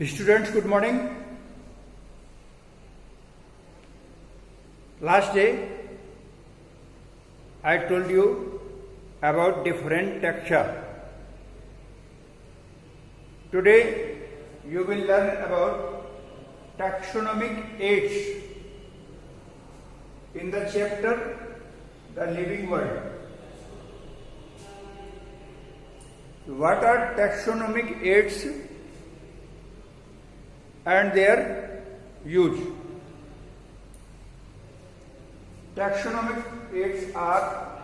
Students, good morning. Last day I told you about different taxa. Today you will learn about taxonomic aids in the chapter The Living World. What are taxonomic aids and their use? Taxonomic aids are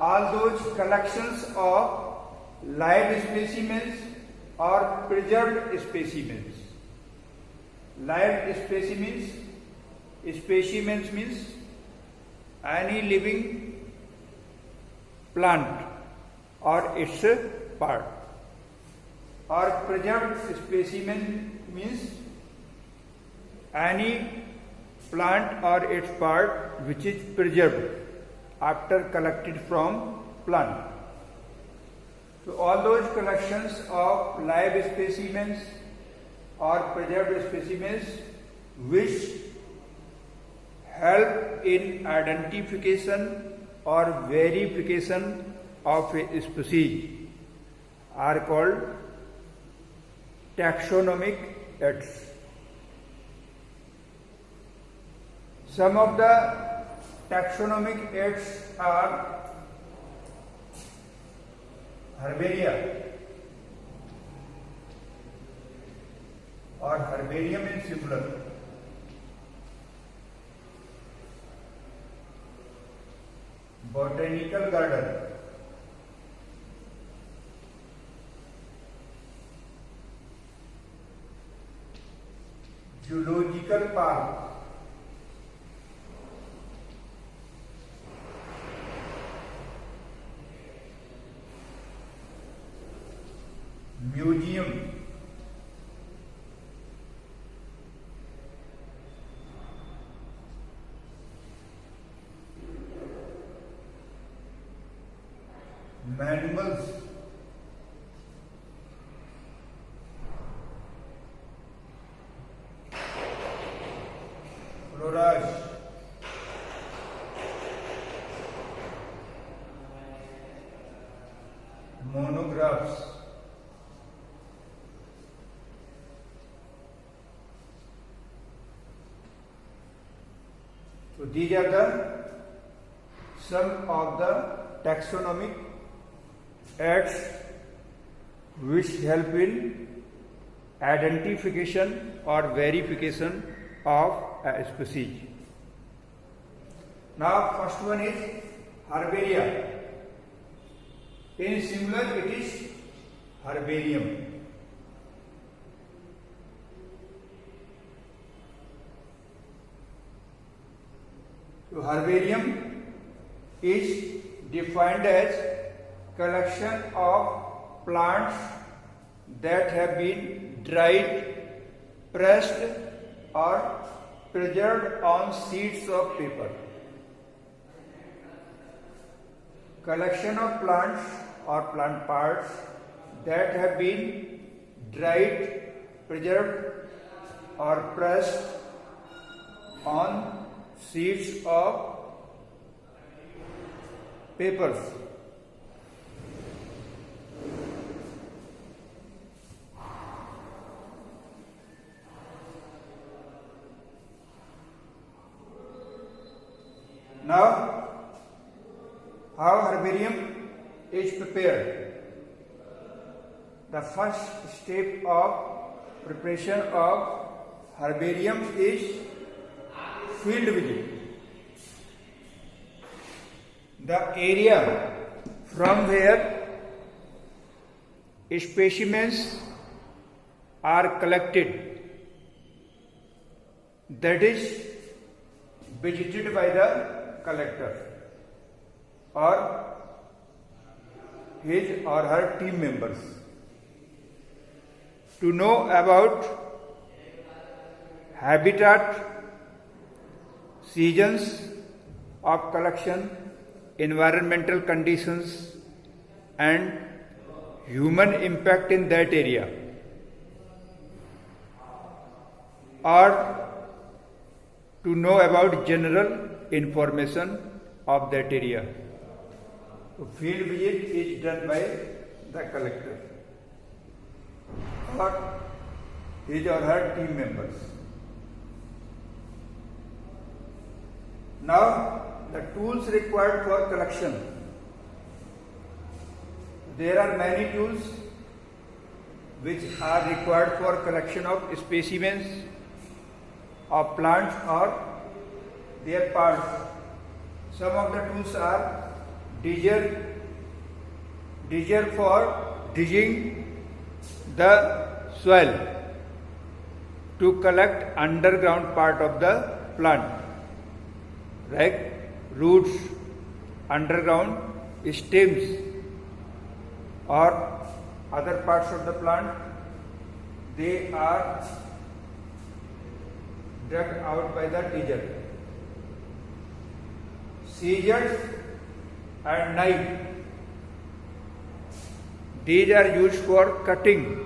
all those collections of live specimens or preserved specimens. Live specimens means any living plant or its part, or preserved specimen means any plant or its part which is preserved after collected from plant. So all those collections of live specimens or preserved specimens which help in identification or verification of a species are called taxonomic aids. Some of the taxonomic aids are herbaria or herbarium in singular, botanical garden, zoological park, museum, manuals, florage, monographs, so these are the some of the taxonomic aids which help in identification or verification of a species. Now first one is herbaria. In singular it is herbarium. So herbarium is defined as collection of plants that have been dried, pressed or preserved on sheets of paper. Collection of plants or plant parts that have been dried, preserved or pressed on sheets of papers. Now, how herbarium is prepared? The first step of preparation of herbarium is field visit. The area from where specimens are collected, that is visited by the collector or his or her team members to know about habitat, seasons of collection, environmental conditions and human impact in that area. or to know about general information of that area. So field visit is done by the collector or his or her team members. Now the tools required for collection. There are many tools which are required for collection of specimens of plants or their parts. Some of the tools are digger for digging the soil to collect underground part of the plant, like roots, underground stems or other parts of the plant. They are dug out by the digger. Scissors and knife, these are used for cutting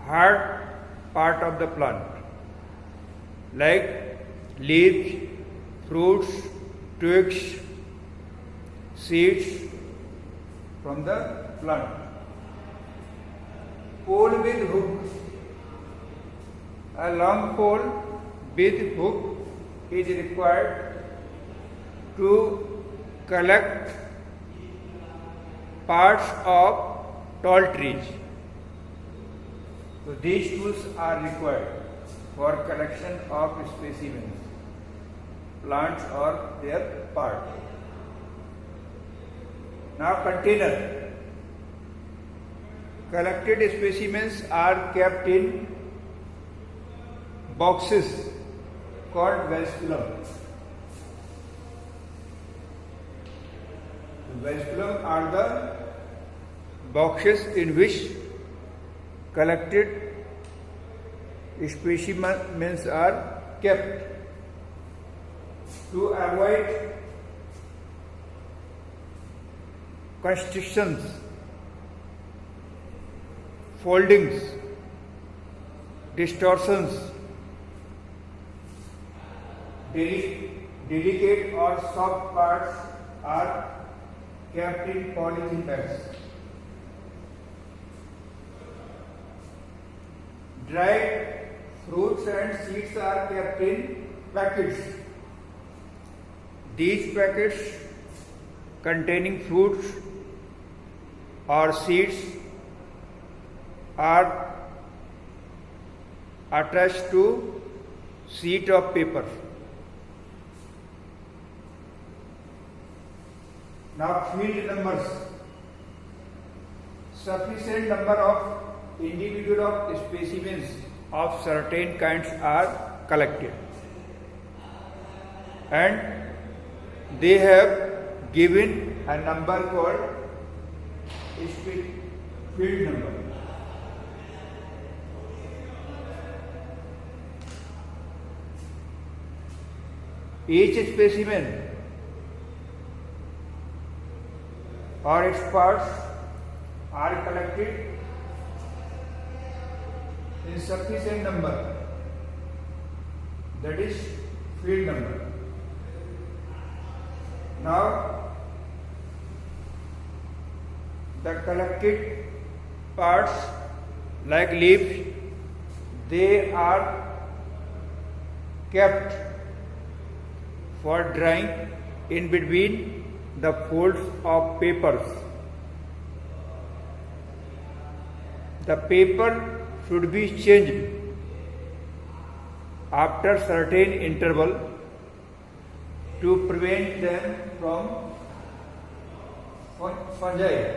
hard part of the plant, like leaves, fruits, twigs, seeds from the plant. Pole with hook, a long pole with hook is required to collect parts of tall trees. So these tools are required for collection of specimens, plants or their parts. Now container. Collected specimens are kept in boxes called vesiculum. Vesiculum are the boxes in which collected specimens are kept. To avoid constrictions, foldings, distortions, delicate or soft parts are kept in polythene bags. Dried fruits and seeds are kept in packets. These packets containing fruits or seeds are attached to sheet of paper. Now field numbers. Sufficient number of individual specimens of certain kinds are collected, and they have given a number called field number. Each specimen or its parts are collected in sufficient number, that is field number. Now the collected parts like leaves, they are kept for drying in between the folds of papers. The paper should be changed after certain interval to prevent them from fungi.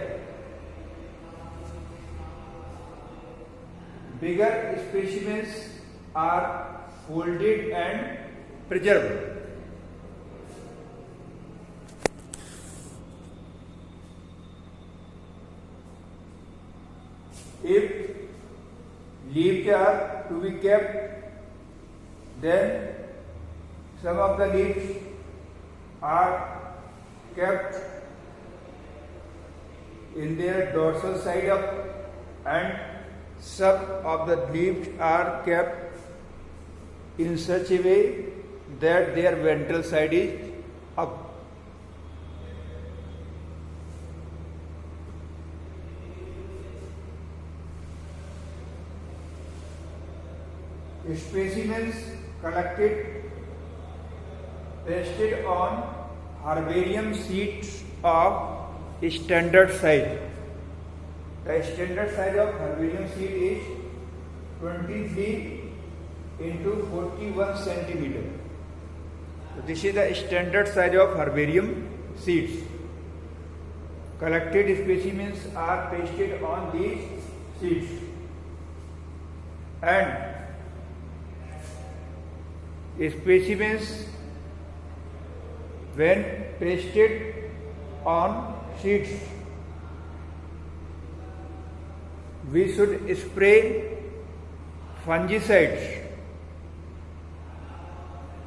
Bigger specimens are folded and preserved. If leaves are to be kept, then some of the leaves are kept in their dorsal side up and some of the leaves are kept in such a way that their ventral side is up. Specimens collected pasted on herbarium sheets of standard size. The standard size of herbarium sheet is 23 into 41 centimeter. So this is the standard size of herbarium sheets. Collected specimens are pasted on these sheets, and specimens when pasted on sheets, we should spray fungicides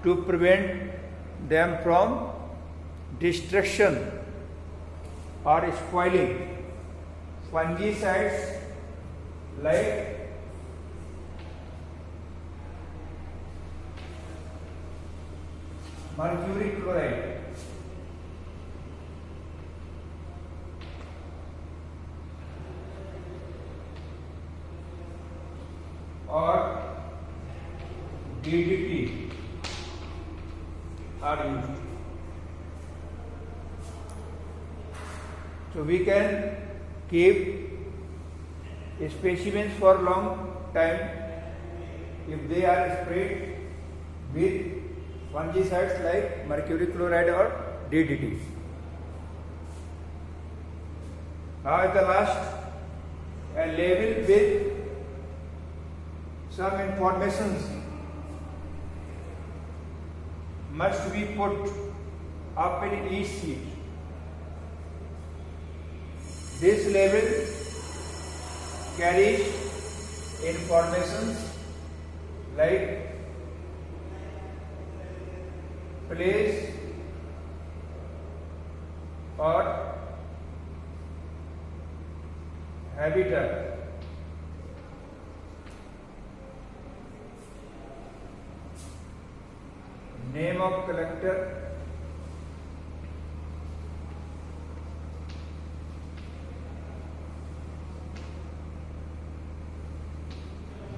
to prevent them from destruction or spoiling. Fungicides like mercury chloride, or DDT are used. So we can keep specimens for long time if they are sprayed with fungicides like mercury chloride or DDT. Now at the last, a label with some informations must be put up in each sheet. This label carries informations like place or habitat, name of collector,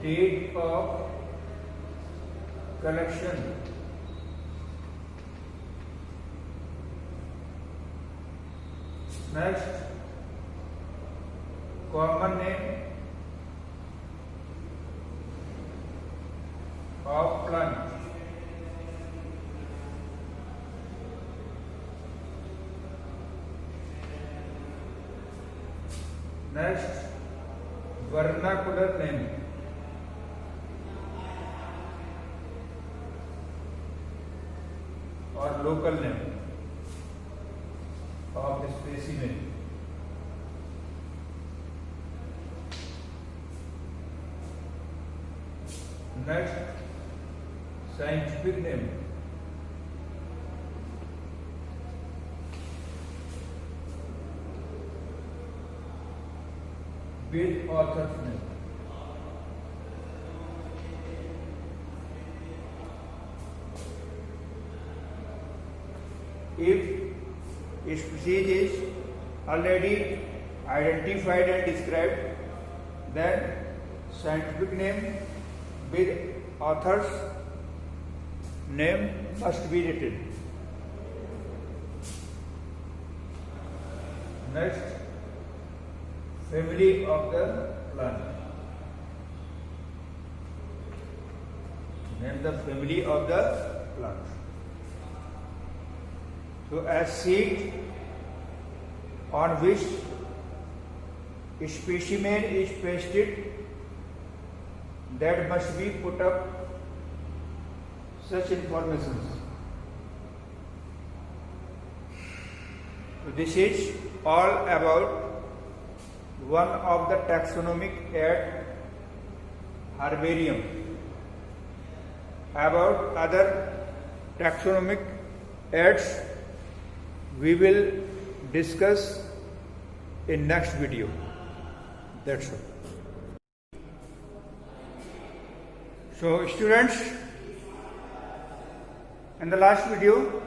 date of collection, next common name of plant, next vernacular name, or local name of the specimen. Next, scientific name. With author's name. If species is already identified and described, then scientific name with author's name must be written. Next, family of the plant. Name the family of the plant. So a seed on which specimen is pasted, that must be put up such informations. So this is all about one of the taxonomic at herbarium. About other taxonomic ads we will discuss in next video. That's all. So students, in the last video,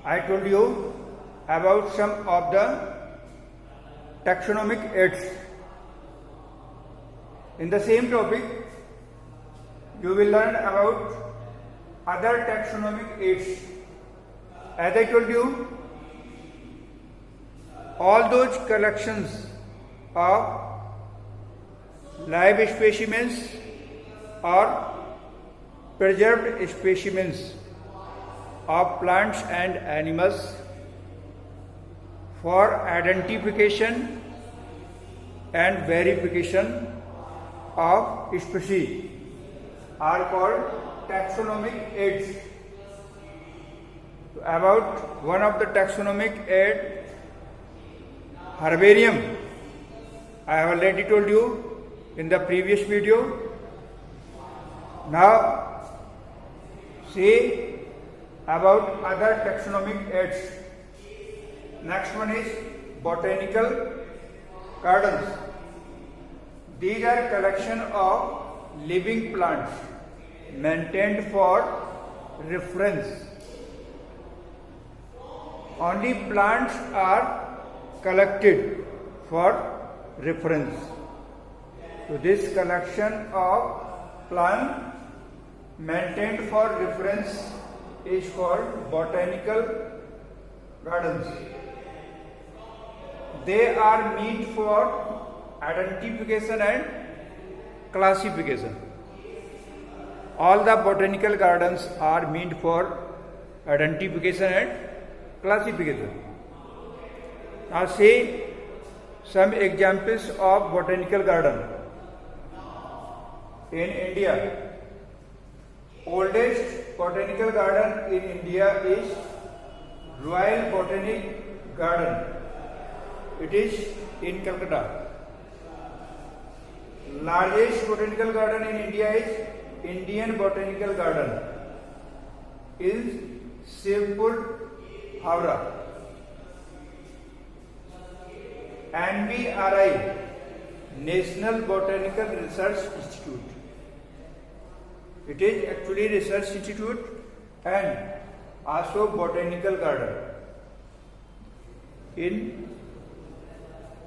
I told you about some of the taxonomic aids. In the same topic, you will learn about other taxonomic aids. As I told you, all those collections of live specimens or preserved specimens of plants and animals for identification and verification of species are called taxonomic aids. About one of the taxonomic aid, herbarium, I have already told you in the previous video. Now see about other taxonomic aids. Next one is botanical gardens. These are collection of living plants maintained for reference. Only plants are collected for reference. So this collection of plants maintained for reference is called botanical gardens. They are meant for identification and classification. All the botanical gardens are meant for identification and classification. Now see some examples of botanical garden. In India, oldest botanical garden in India is Royal Botanic Garden. It is in Calcutta. Largest botanical garden in India is Indian Botanical Garden in Shivpur, Howrah. NBRI, National Botanical Research Institute. It is actually research institute and also botanical garden in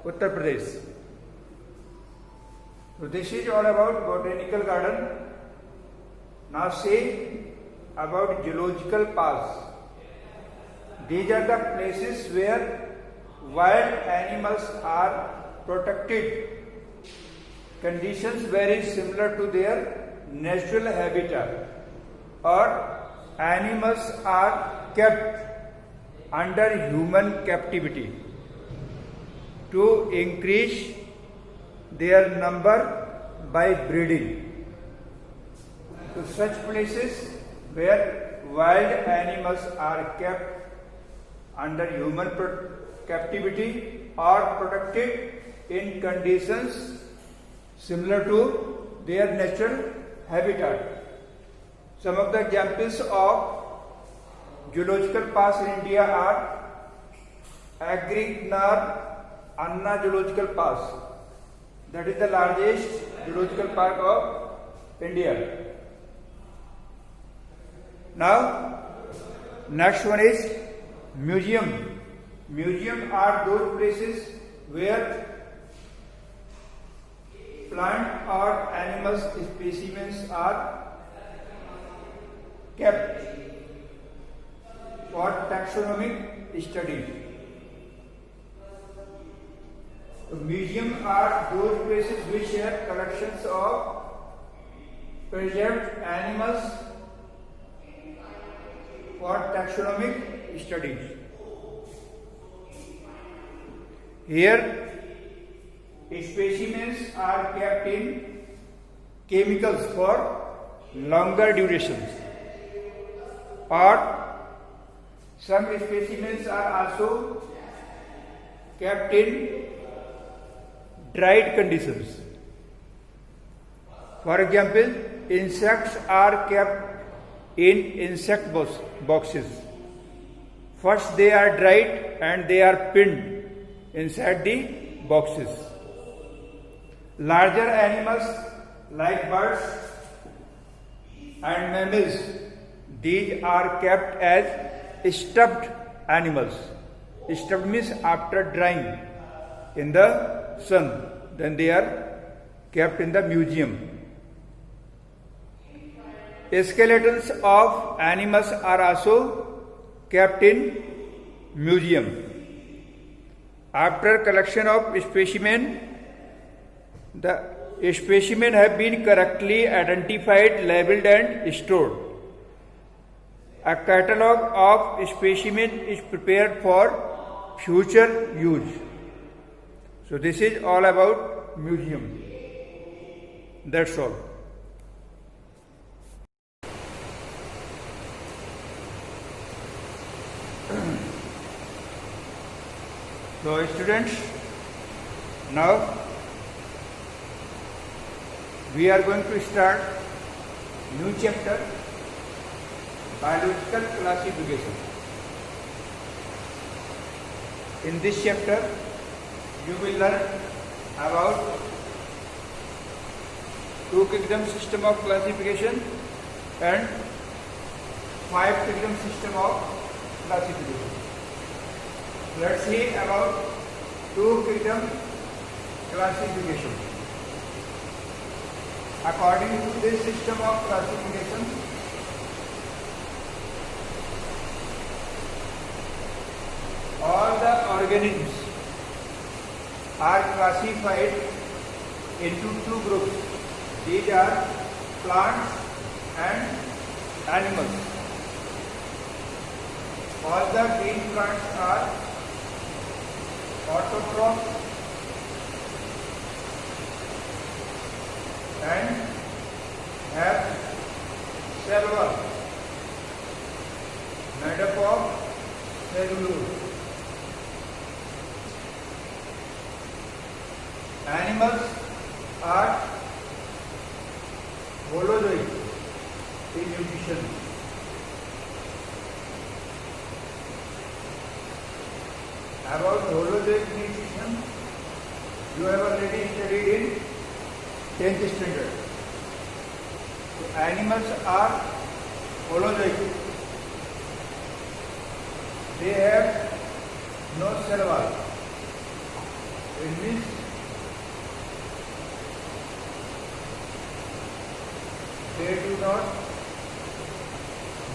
Uttar Pradesh. So this is all about botanical garden. Now say about zoological parks. These are the places where wild animals are protected. Conditions very similar to their natural habitat, or animals are kept under human captivity to increase their number by breeding. To such places where wild animals are kept under human captivity or protected in conditions similar to their natural habitat. Some of the examples of zoological parks in India are Agrinar Anna Zoological Park. That is the largest zoological park of India. Now, next one is museum. Museum are those places where plant or animal specimens are kept for taxonomic studies. Museums are those places which have collections of preserved animals for taxonomic studies. Here, specimens are kept in chemicals for longer durations, or some specimens are also kept in dried conditions. For example, insects are kept in insect boxes. First they are dried and they are pinned inside the boxes. Larger animals like birds and mammals. These are kept as stuffed animals. Stuffed means after drying in the sun, then they are kept in the museum. Skeletons of animals are also kept in museum. After collection of specimen, the specimen have been correctly identified, labeled and stored. A catalogue of specimen is prepared for future use. So this is all about museum. That's all. So students, now we are going to start new chapter, biological classification. In this chapter you will learn about two kingdom system of classification and five kingdom system of classification. Let's see about two kingdom classification. According to this system of classification, all the organisms are classified into two groups. These are plants and animals. All the green plants are autotrophs and have cell wall made up of cellulose. Animals are holozoic in nutrition. About holozoic nutrition, you have already studied in 10th standard. So animals are holozoic. They have no cell wall. It means they do not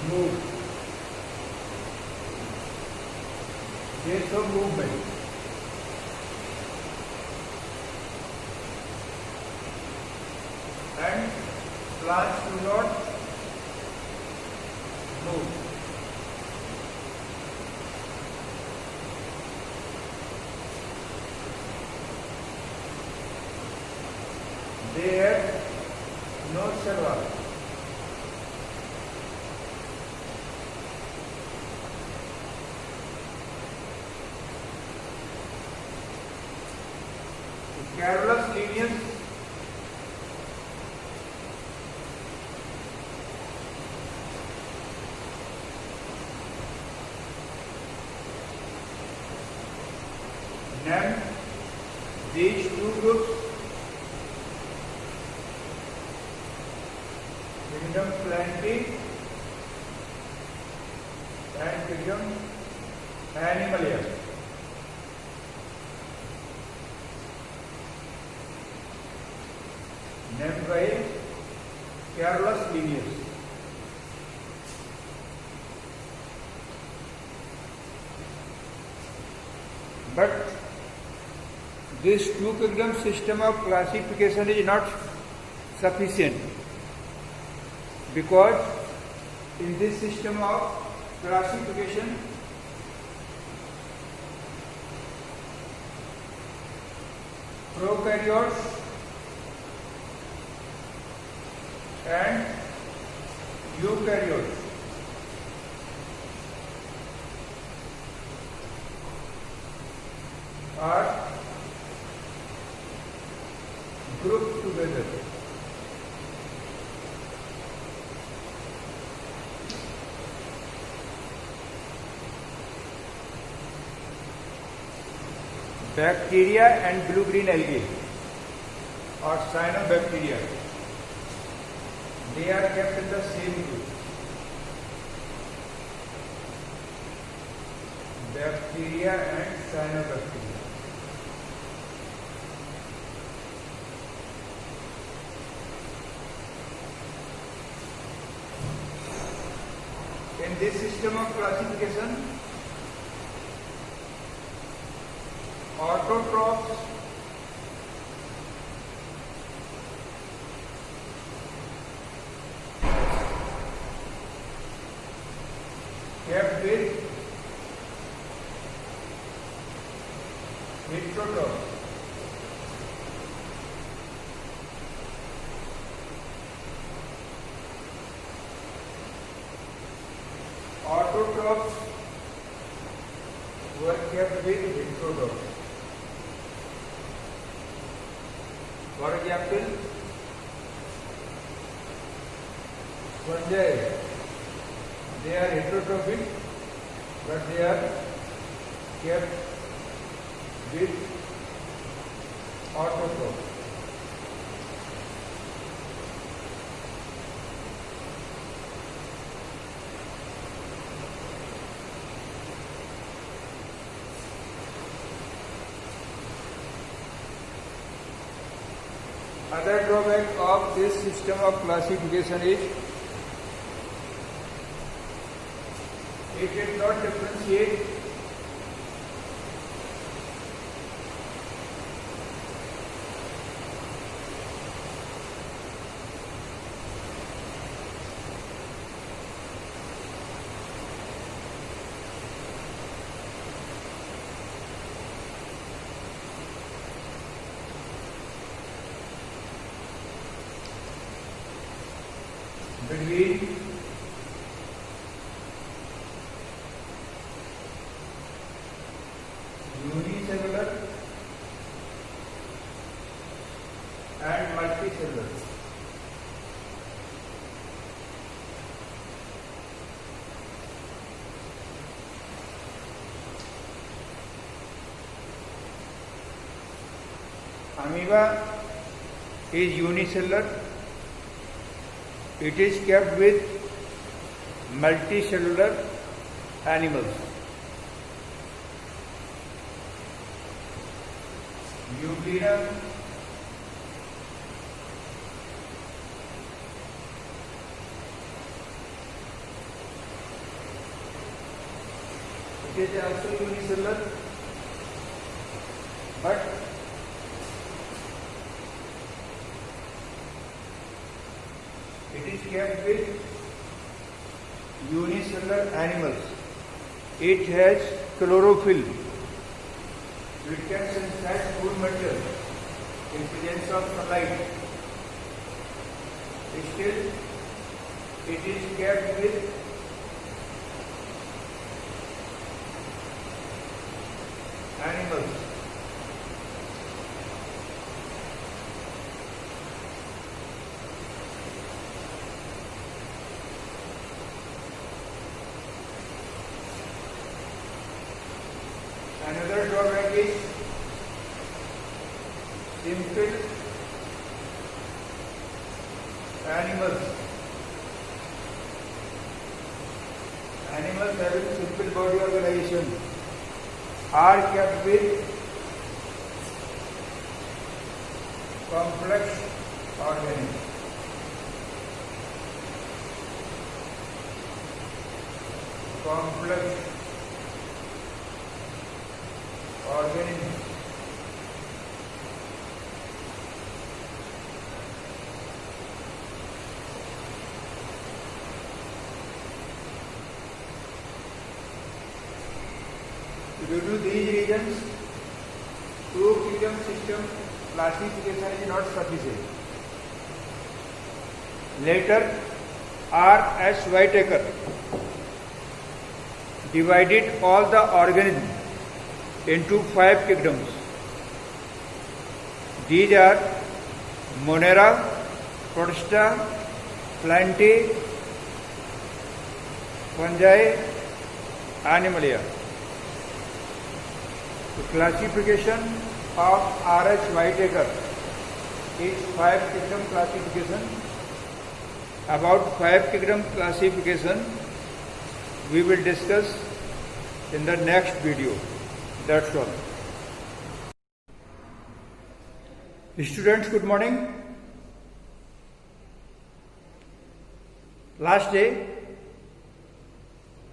move. They show movement. And plants do not move. They have no cell wall. Carolus Linnaeus named these two groups kingdom Plantae and kingdom Animalia. Named by Carolus Linnaeus. But this two kingdom system of classification is not sufficient, because in this system of classification prokaryotes and eukaryotes are grouped together. Bacteria and blue-green algae or cyanobacteria. They are kept in the same group. Bacteria and cyanobacteria. In this system of classification, autotrophs kept with heterotrophs. Autotrophs were kept with heterotrophs. For example, fungi, they are heterotrophic, but they are kept with autotrophs. Other drawback of this system of classification is it did not differentiate between unicellular and multicellular. Amoeba is unicellular. It is kept with multicellular animals. Euglena it is also unicellular, but it is kept with unicellular animals. It has chlorophyll. It can synthesize food material in presence of sunlight. Still, it is kept with animals. Another drawback is simple animals. Animals having simple body organization are kept with complex organisms. Complex organisms. Due to these reasons, two-kingdom system classification is not sufficient. Later, R. S. Whitaker divided all the organisms into 5 kingdoms. These are Monera, Protista, Plantae, Fungi, Animalia. The classification of R. H. Whitaker is 5 kingdom classification. About phytogram classification we will discuss in the next video. That's all. Students, good morning. Last day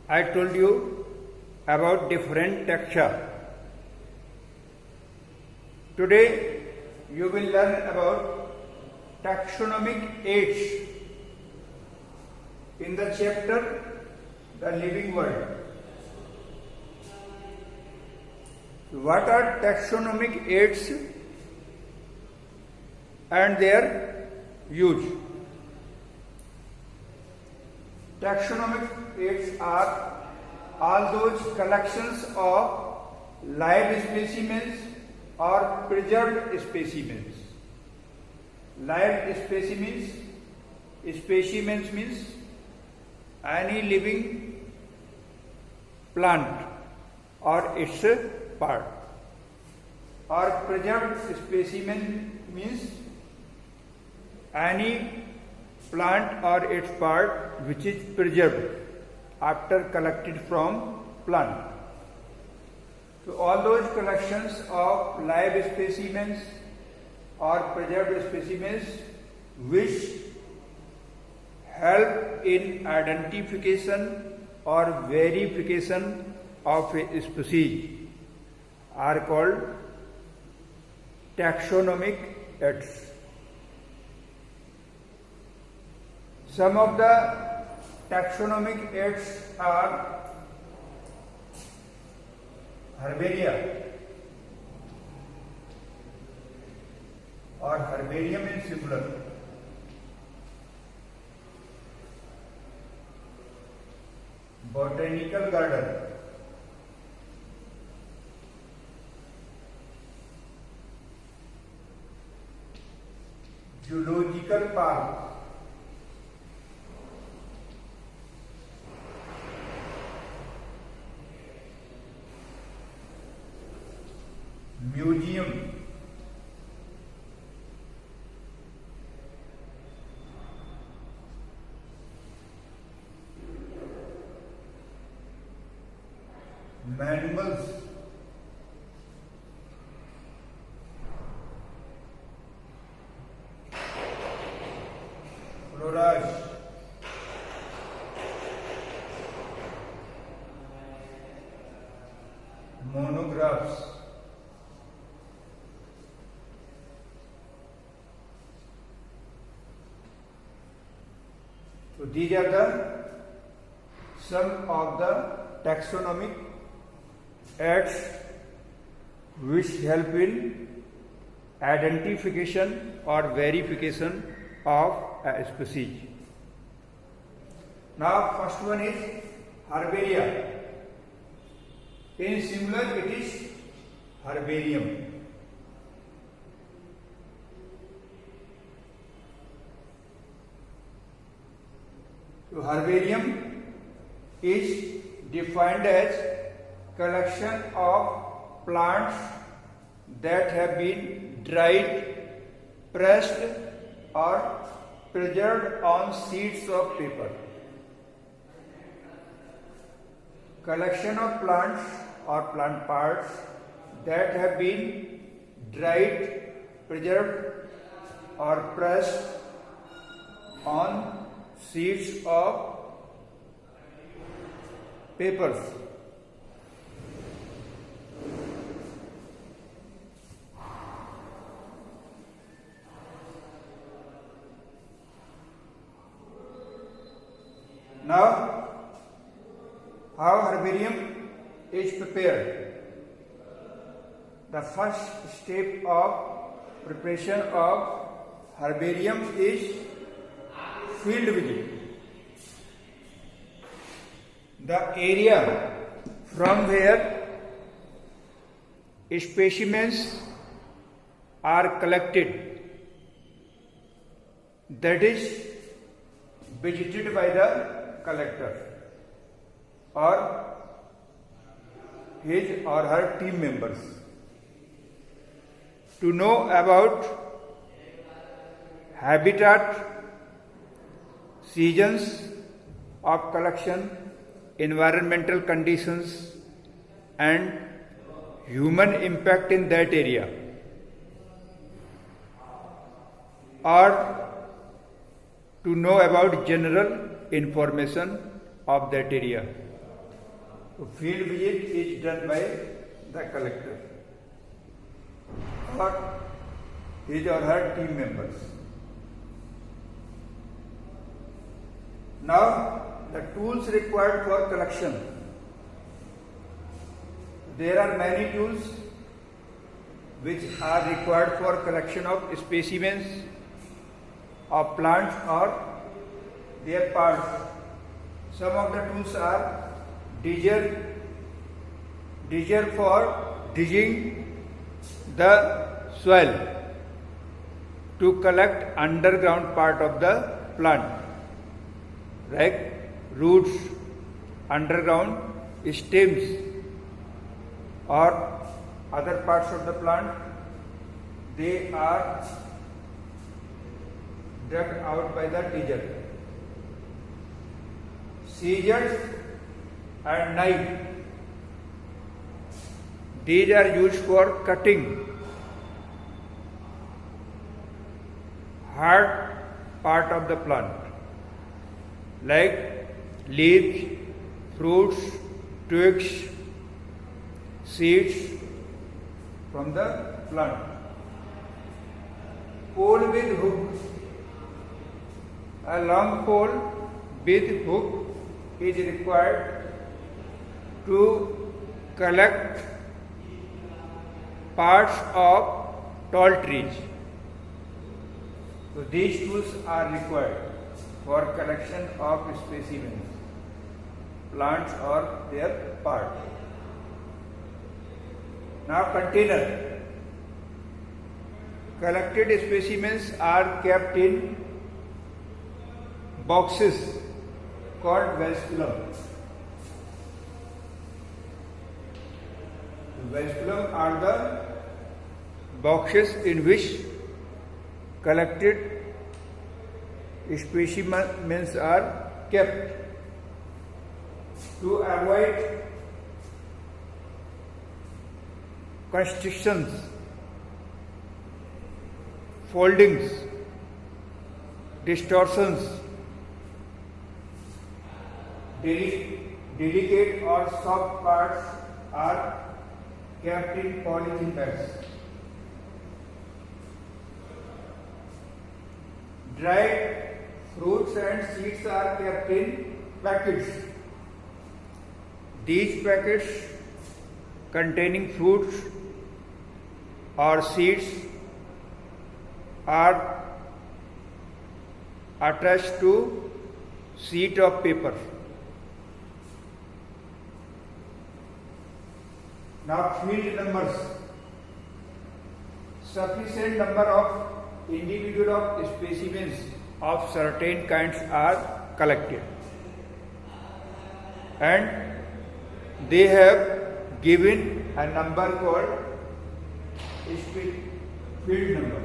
I told you about different taxa. Today you will learn about taxonomic aids in the chapter The Living World. What are taxonomic aids and their use? Taxonomic aids are all those collections of live specimens or preserved specimens. Live specimens, specimens means any living plant or its part, or preserved specimen means any plant or its part which is preserved after collected from plant. So all those collections of live specimens or preserved specimens which help in identification or verification of a species are called taxonomic aids. Some of the taxonomic aids are herbaria or herbarium in singular, botanical garden, zoological park, museum, manuals, florage, monographs, so these are the some of the taxonomic aids which help in identification or verification of a species. Now first one is herbaria. In singular it is herbarium. So herbarium is defined as collection of plants that have been dried, pressed or preserved on sheets of paper. Collection of plants or plant parts that have been dried, preserved or pressed on sheets of papers. Now, how herbarium is prepared? The first step of preparation of herbarium is field visit. The area from where specimens are collected, that is visited by the collector or his or her team members. To know about habitat, seasons of collection, environmental conditions, and human impact in that area, or to know about general information of that area. So field visit is done by the collector or his or her team members. Now the tools required for collection. There are many tools which are required for collection of specimens of plants or their parts. Some of the tools are digger for digging the soil to collect underground part of the plant, like roots, underground stems, or other parts of the plant. They are dug out by the digger. Scissors and knife, these are used for cutting hard part of the plant, like leaves, fruits, twigs, seeds from the plant. Pole with hook, a long pole with hook is required to collect parts of tall trees. So these tools are required for collection of specimens, plants or their parts. Now container. Collected specimens are kept in boxes called vesiculum. Vesiculum are the boxes in which collected specimens are kept. To avoid constrictions, foldings, distortions, delicate or soft parts are kept in polythene bags. Dried fruits and seeds are kept in packets. These packets containing fruits or seeds are attached to sheet of paper. Now field numbers. Sufficient number of individual specimens of certain kinds are collected, and they have given a number called field number.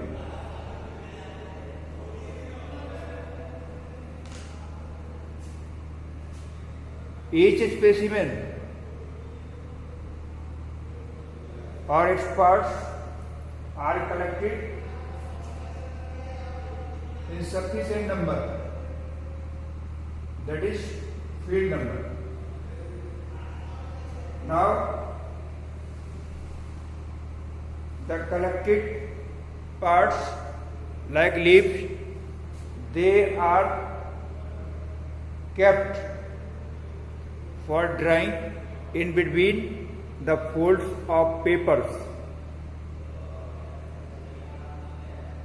Each specimen or its parts are collected in sufficient number, that is field number. Now the collected parts like leaves, they are kept for drying in between the folds of papers.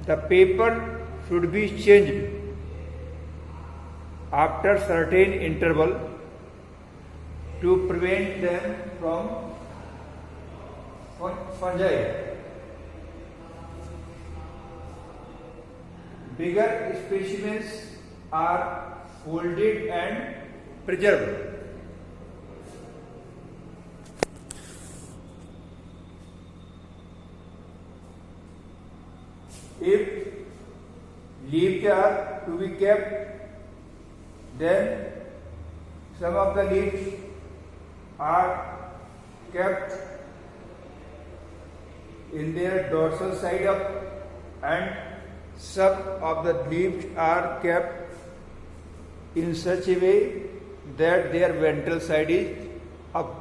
The paper should be changed after certain interval to prevent them from fungi. Bigger specimens are folded and preserved. If leaves are to be kept Then some of the leaves are kept in their dorsal side up, and some of the leaves are kept in such a way that their ventral side is up.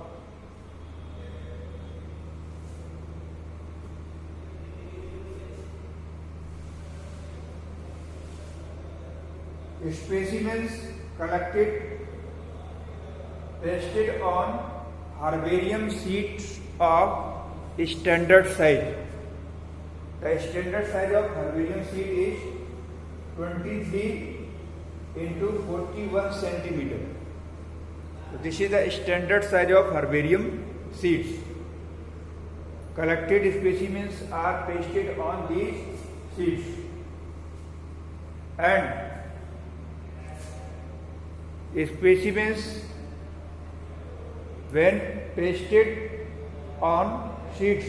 Specimens collected, pasted on herbarium sheets of standard size. The standard size of herbarium sheet is 23 into 41 centimeter. So this is the standard size of herbarium sheets. Collected specimens are pasted on these sheets, and specimens, when pasted on sheets,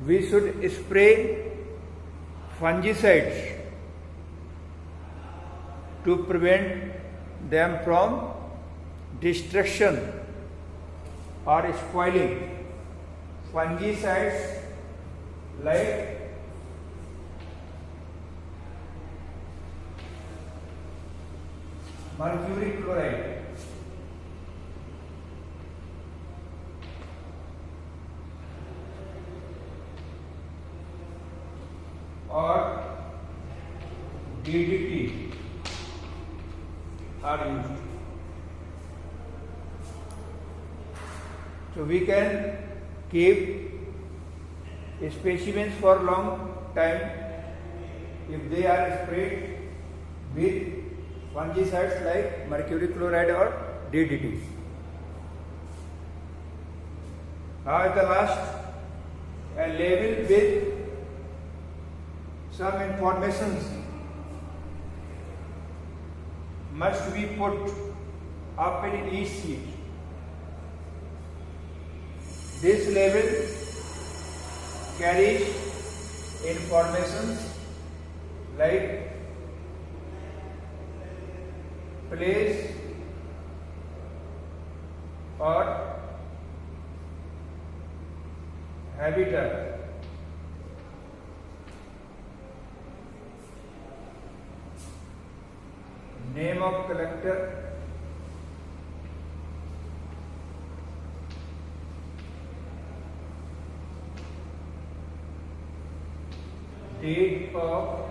we should spray fungicides to prevent them from destruction or spoiling. Fungicides like mercury chloride, or DDT are used. So we can keep specimens for long time if they are sprayed with fungicides like mercury chloride or DDT. Now at the last, a label with some informations must be put up in each sheet. This label carries informations like place or habitat, name of collector, date of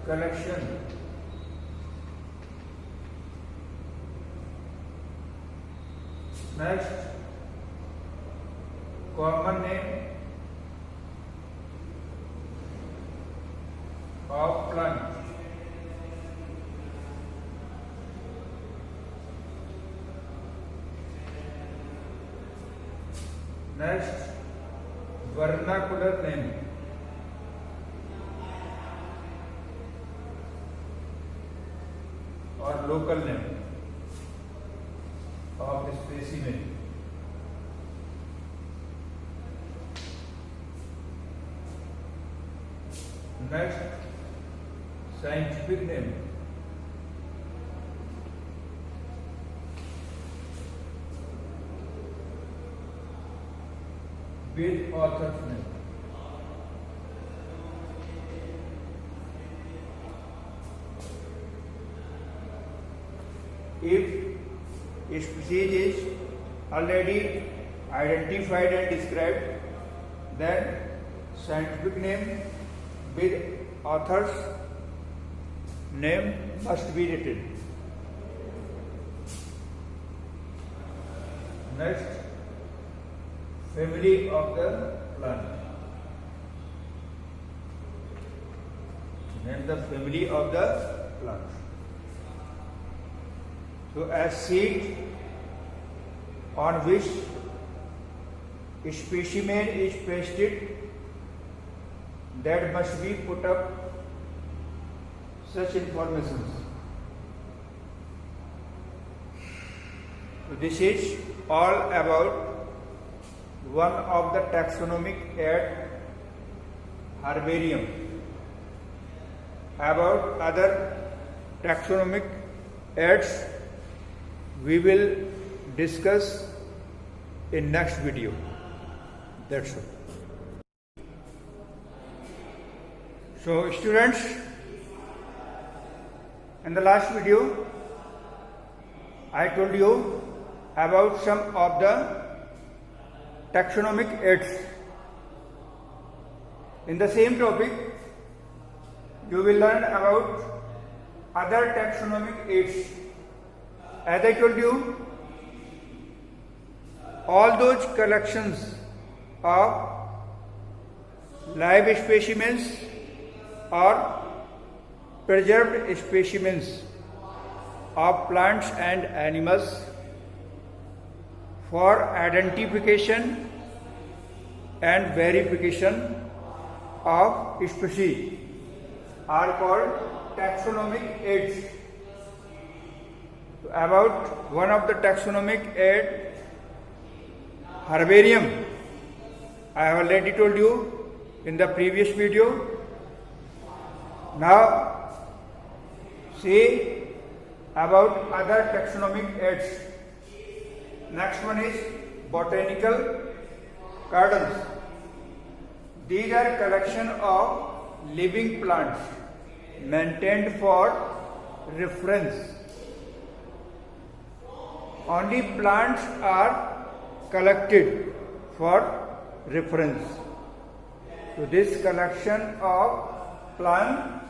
collection, next common name of plant, next vernacular name, or local name of specimen. Next, scientific name. With author's name. If a species is already identified and described, then scientific name with author's name must be written. Next, family of the plant. Name the family of the plant. So, as seed on which a specimen is pasted, that must be put up such informations. So this is all about one of the taxonomic at herbarium. about other taxonomic aids we will discuss in next video. That's all. So students, in the last video I told you about some of the taxonomic aids. In the same topic you will learn about other taxonomic aids. As I told you, all those collections of live specimens or preserved specimens of plants and animals for identification and verification of species are called taxonomic aids. About one of the taxonomic aid, herbarium, I have already told you in the previous video. Now see about other taxonomic aids. Next one is botanical gardens. These are collection of living plants maintained for reference. Only plants are collected for reference. So this collection of plant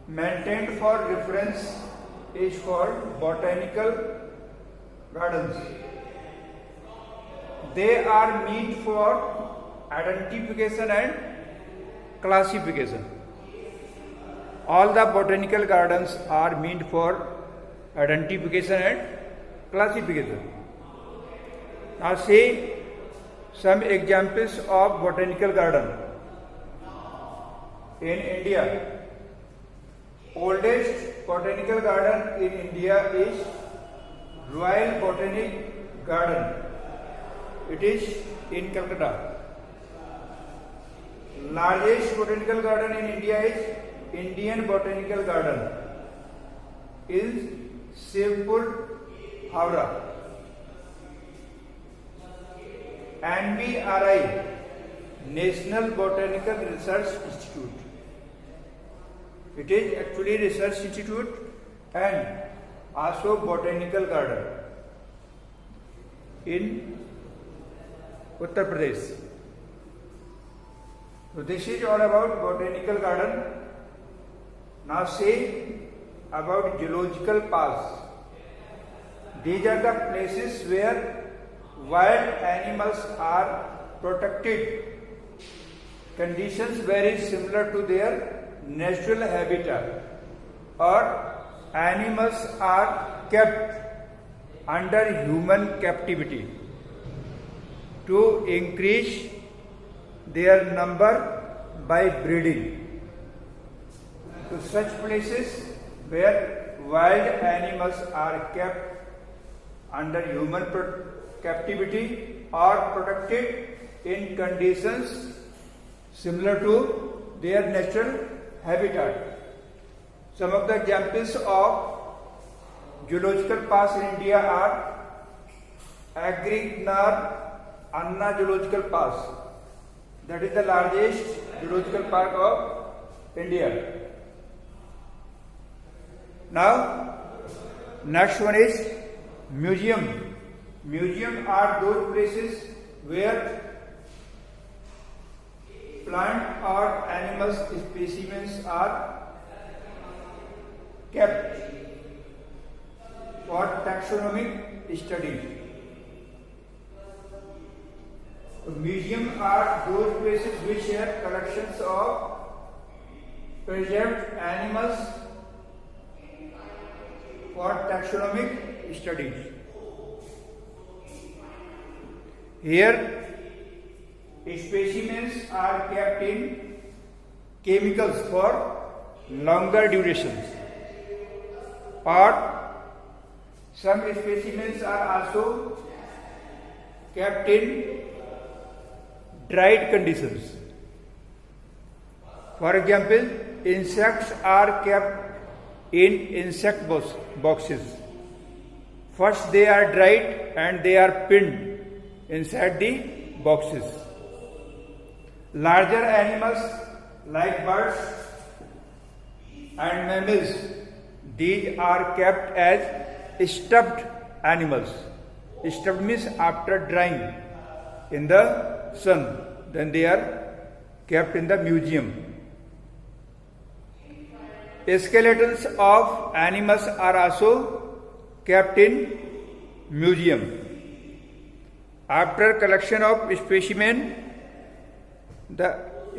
maintained for reference is called botanical gardens. They are meant for identification and classification. All the botanical gardens are meant for identification and classification. Now see some examples of botanical garden. In India, oldest botanical garden in India is Royal Botanic Garden. It is in Calcutta. Largest botanical garden in India is Indian Botanical Garden in Shivpur, Howrah. NBRI, National Botanical Research Institute. It is actually research institute and also botanical garden in Uttar Pradesh. So this is all about botanical garden. Now say about zoological parks. These are the places where wild animals are protected. Conditions very similar to their natural habitat, or animals are kept under human captivity to increase their number by breeding. To such places where wild animals are kept under human captivity or protected in conditions similar to their natural habitat. Some of the examples of zoological parks in India are Agrinar Anna Zoological Park. That is the largest zoological park of India. Now, next one is museum. Museum are those places where plant or animal specimens are kept for taxonomic studies. Museums are those places which have collections of preserved animals for taxonomic studies. Here, specimens are kept in chemicals for longer durations, or some specimens are also kept in dried conditions. For example, insects are kept in insect boxes. First they are dried and they are pinned inside the boxes. Larger animals like birds and mammals, these are kept as stuffed animals. Stuffed means after drying in the sun, then they are kept in the museum. Skeletons of animals are also kept in museum. After collection of specimen, the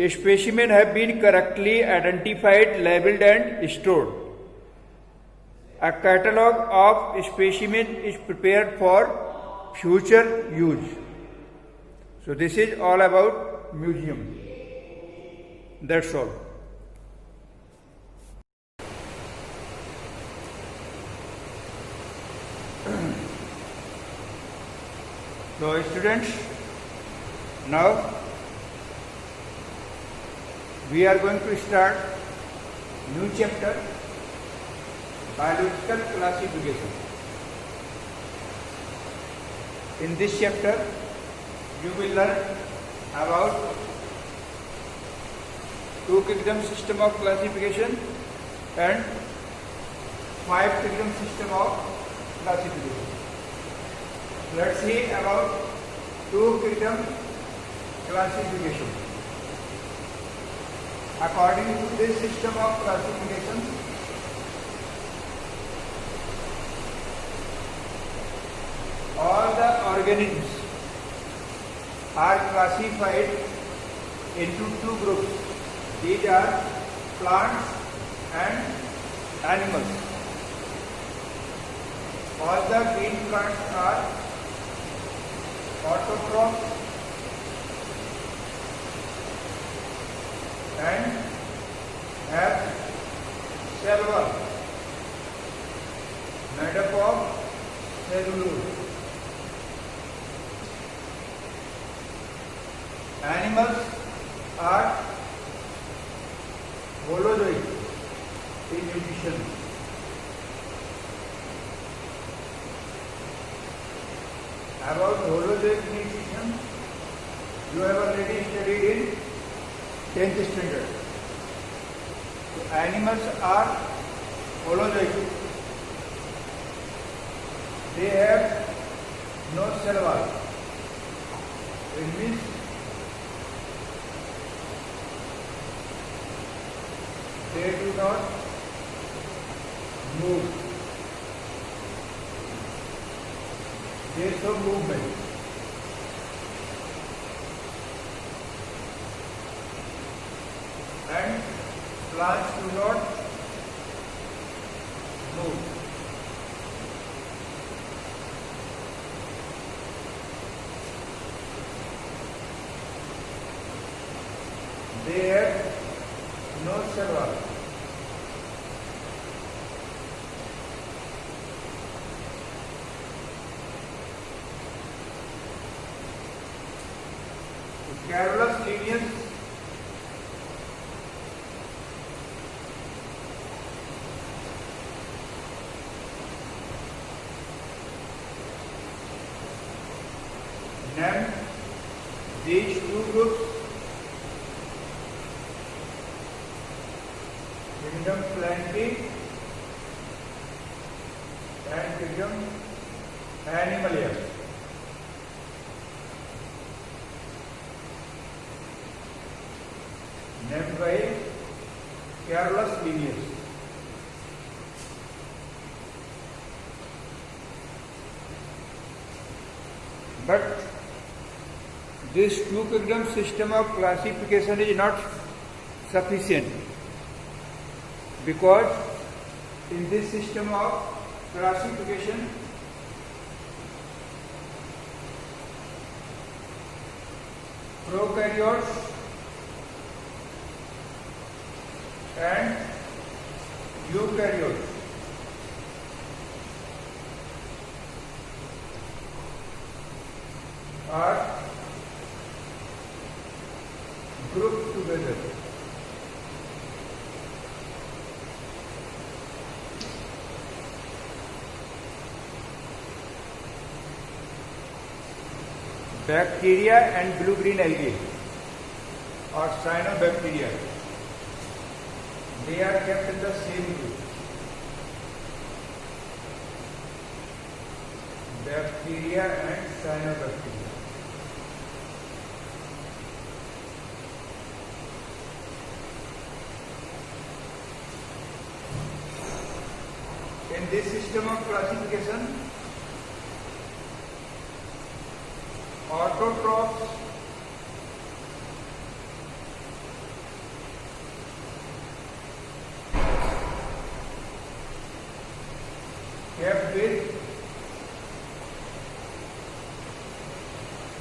specimen have been correctly identified, labeled and stored. A catalogue of specimen is prepared for future use. So this is all about museum. That's all. So students, now we are going to start new chapter, biological classification. In this chapter, you will learn about two kingdom system of classification and five kingdom system of classification. Let's see about two kingdom classification. According to this system of classification, all the organisms are classified into two groups. These are plants and animals. All the green plants are autotrophs and have cell wall made up of cellulose. Animals are holozoic in nutrition. About holozoic nutrition, you have already studied in 10th standard. So animals are holozoic. They have no cell wall. It means they do not move. They show movement. And plants do not move. They have no cell wall. Carolus Linnaeus named these two groups kingdom Plantae and kingdom Animalia. Named by Carolus Linnaeus. But this two kingdom system of classification is not sufficient, because in this system of classification prokaryotes and eukaryotes are grouped together. bacteria and blue-green algae or cyanobacteria. They are kept in the same group. Bacteria and cyanobacteria. In this system of classification, autotrophs kept with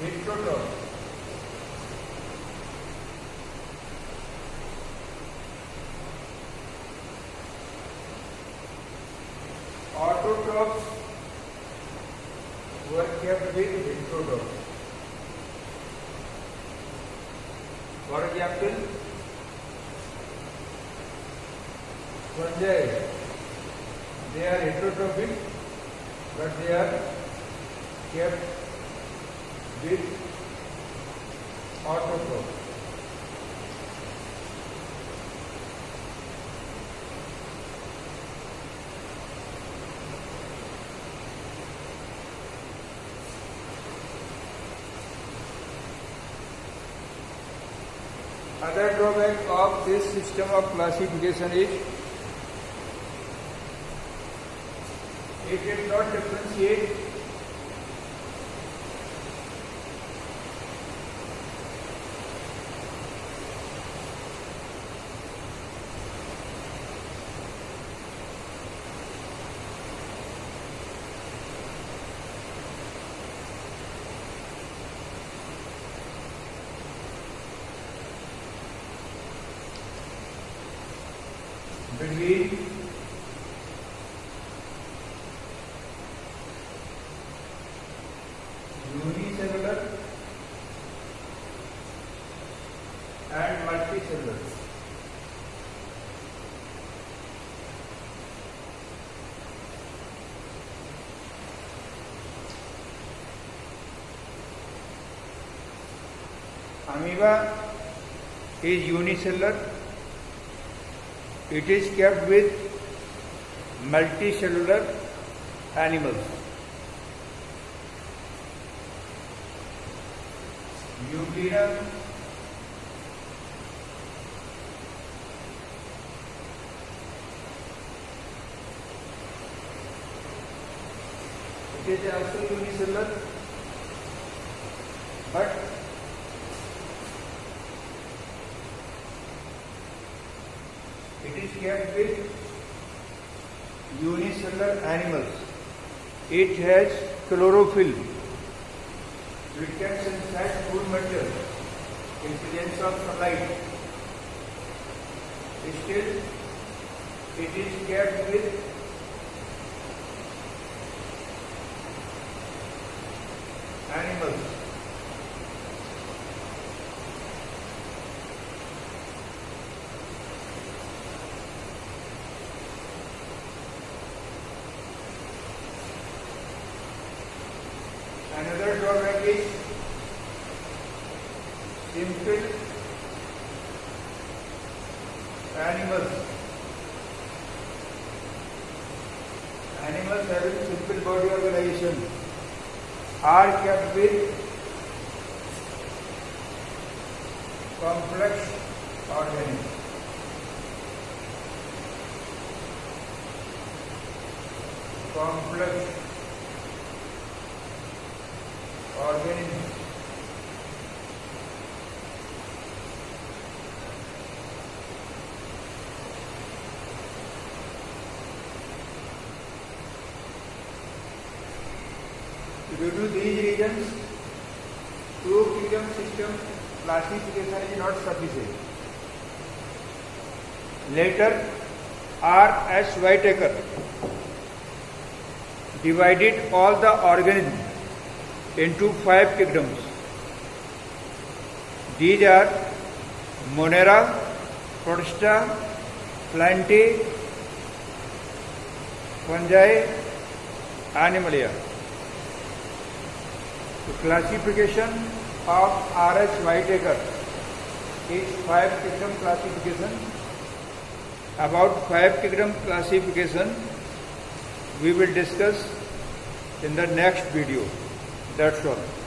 heterotrophs. Autotrophs were kept with heterotrophs. For example, fungi, they are heterotrophic, but they are kept with autotrophs. Other drawback of this system of classification is it cannot differentiate between unicellular and multicellular. Amoeba is unicellular. It is kept with multicellular animals. Euglena it is also unicellular, but it is kept with unicellular animals. It has chlorophyll. It can synthesize food material in presence of sunlight. Still, it is kept with animals. Another drawback is simple animals. Animals having simple body organization are kept with complex organisms. Complex organisms. Due to these reasons, two-kingdom system classification is not sufficient. Later, R. S. Whitaker divided all the organisms into 5 kingdoms. These are Monera, Protista, Plantae, Fungi, Animalia. The classification of R.H. Whitaker is 5 kingdom classification. About 5 kingdom classification we will discuss in the next video. That's all.